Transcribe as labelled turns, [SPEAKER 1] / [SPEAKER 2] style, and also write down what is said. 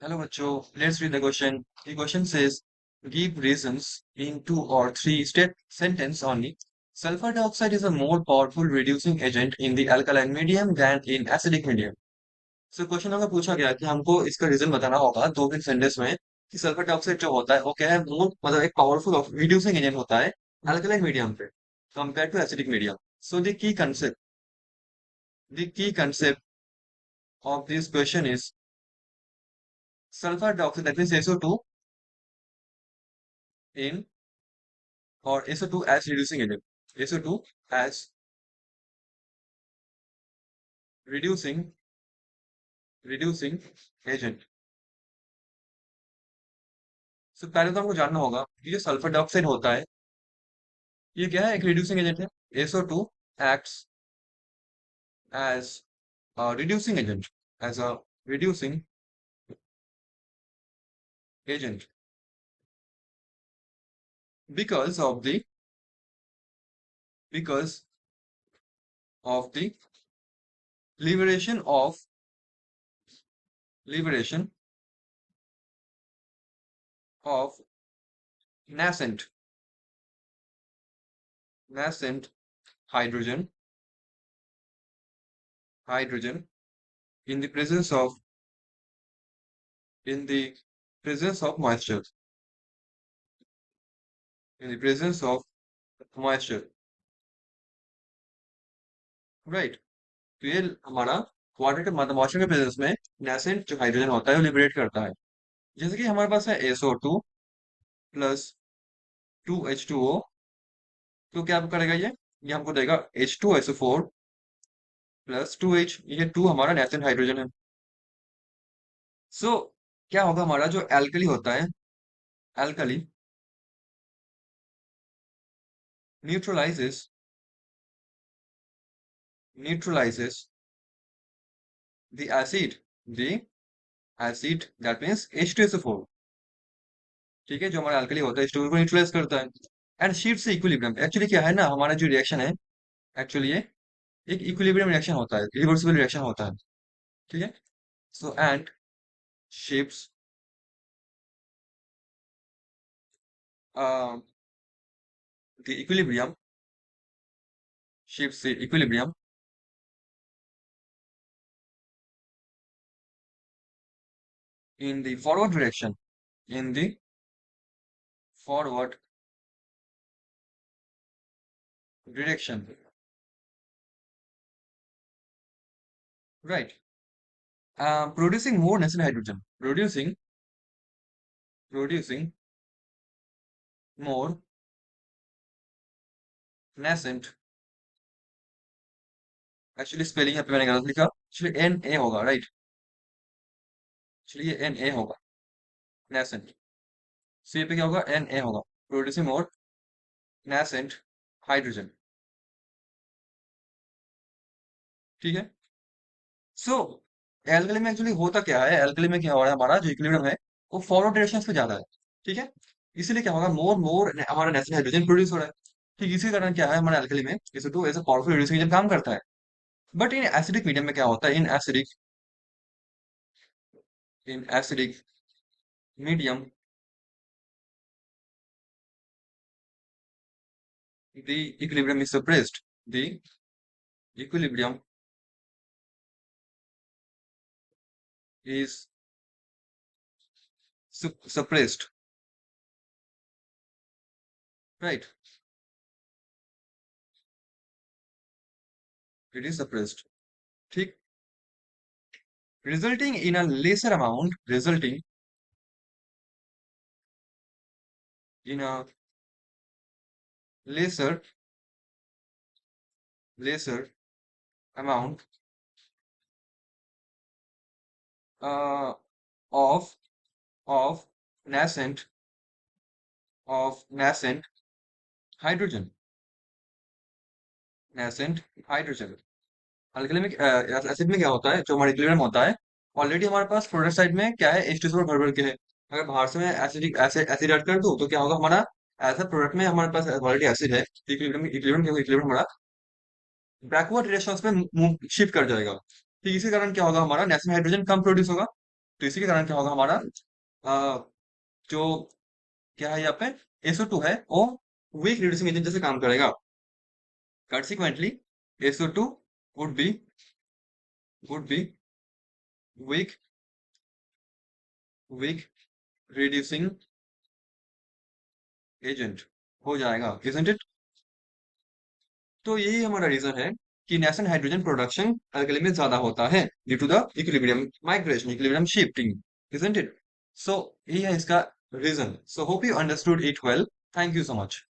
[SPEAKER 1] Hello, Bacho. Let's read the question. The question says, give reasons in two or three state sentence only. Sulfur dioxide is a more powerful reducing agent in the alkaline medium than in acidic medium. So question हमें पूछा गया कि हमको इसका reason बताना होगा दो तीन सेंटेंस में कि सल्फर डाइऑक्साइड जो होता है वो क्या है मोर मतलब एक पावरफुल ऑफ रिड्यूसिंग एजेंट होता है अल्कलाइन मीडियम पे compare to acidic medium. So the key concept of this question is sulfur dioxide, that means SO2 in or SO2 as reducing agent. SO2 as reducing reducing agent. So पहले तो हमको जानना होगा कि जो sulphur dioxide होता है ये क्या है, एक रिड्यूसिंग एजेंट है. SO2 acts as a reducing agent, as a reducing agent because of the because of the liberation of liberation of nascent nascent hydrogen in the presence of in the presence of moisture in the presence of moisture, right. तो ये हमारा water के मतलब moisture के presence में nascent जो hydrogen होता है वो लिबरेट करता है. जैसे कि हमारे पास है SO2 प्लस 2H2O. तो क्या करेगा ये हमको देगा H2SO4 प्लस 2H. ये 2 हमारा नेसेंट हाइड्रोजन है. सो क्या होगा हमारा जो एल्कली होता है, alkali neutralises neutralises the acid that means H2SO4. ठीक है, जो हमारा अल्कली होता है H2 को न्यूट्रलाइज करता है एंड शिफ्ट से इक्विलिब्रियम. एक्चुअली क्या है ना, हमारा जो रिएक्शन है एक्चुअली ये एक इक्विलिब्रियम रिएक्शन होता है, रिवर्सिबल रिएक्शन होता है. ठीक है. So and shifts the equilibrium shifts the equilibrium in the forward direction, in the forward direction, right. Producing more nascent hydrogen, producing more nascent. Actually spelling यहाँ पे मैंने गलत लिखा, एक्चुअली Na होगा, राइट. एक्चुअली ये Na होगा, nascent. सो ये पे क्या होगा, Na होगा. प्रोड्यूसिंग मोर nascent हाइड्रोजन. ठीक है. सो एल्कली में एक्चुअली होता क्या है, एल्कली में क्या हो रहा है, हमारा जो इक्विलिब्रियम है वो फॉरवर्ड डायरेक्शन पे ज्यादा है. ठीक है. इसीलिए क्या होगा, मोर मोर हमारा नेचुरल हाइड्रोजन प्रोड्यूस हो रहा है. ठीक इसी कारण क्या है, हमारे एल्कली में SO2 as a powerful reducing agent काम करता है. बट इन एसिडिक मीडियम में क्या होता है, in acidic medium the equilibrium is suppressed. The equilibrium is suppressed, right. It is suppressed. ठीक. Resulting in a lesser amount, resulting in a lesser lesser amount uh, of of nascent nascent hydrogen, nascent hydrogen. Alkali में acid में क्या होता है, जो हमारा equilibrium होता है, ऑलरेडी हमारे पास प्रोडक्ट साइड में क्या है H2SO4 भर भर के है. अगर बाहर से मैं एसिडिक एसिड एसिड ऐड कर दूं तो क्या होगा, हमारा एज अ प्रोडक्ट में हमारे पास ऑलरेडी एसिड है. इक्विलिब्रियम इक्विलिब्रियम इक्विलिब्रियम हमारा बैकवर्ड रिएक्शंस में मूव शिफ्ट कर जाएगा. ठीक इसी कारण क्या होगा, हमारा नेशनल हाइड्रोजन कम प्रोड्यूस होगा. तो इसी के कारण क्या होगा हमारा जो क्या है यहाँ पे SO2 है वो वीक रिड्यूसिंग एजेंट जैसे काम करेगा। Consequently, SO2 would be would be weak weak reducing agent हो जाएगा, isn't it? तो यही हमारा रीजन है कि नेशनल हाइड्रोजन प्रोडक्शन अल्कली में ज्यादा होता है due to the equilibrium migration, equilibrium shifting, isn't it? So यही है इसका reason. So hope you understood it well. Thank you so much.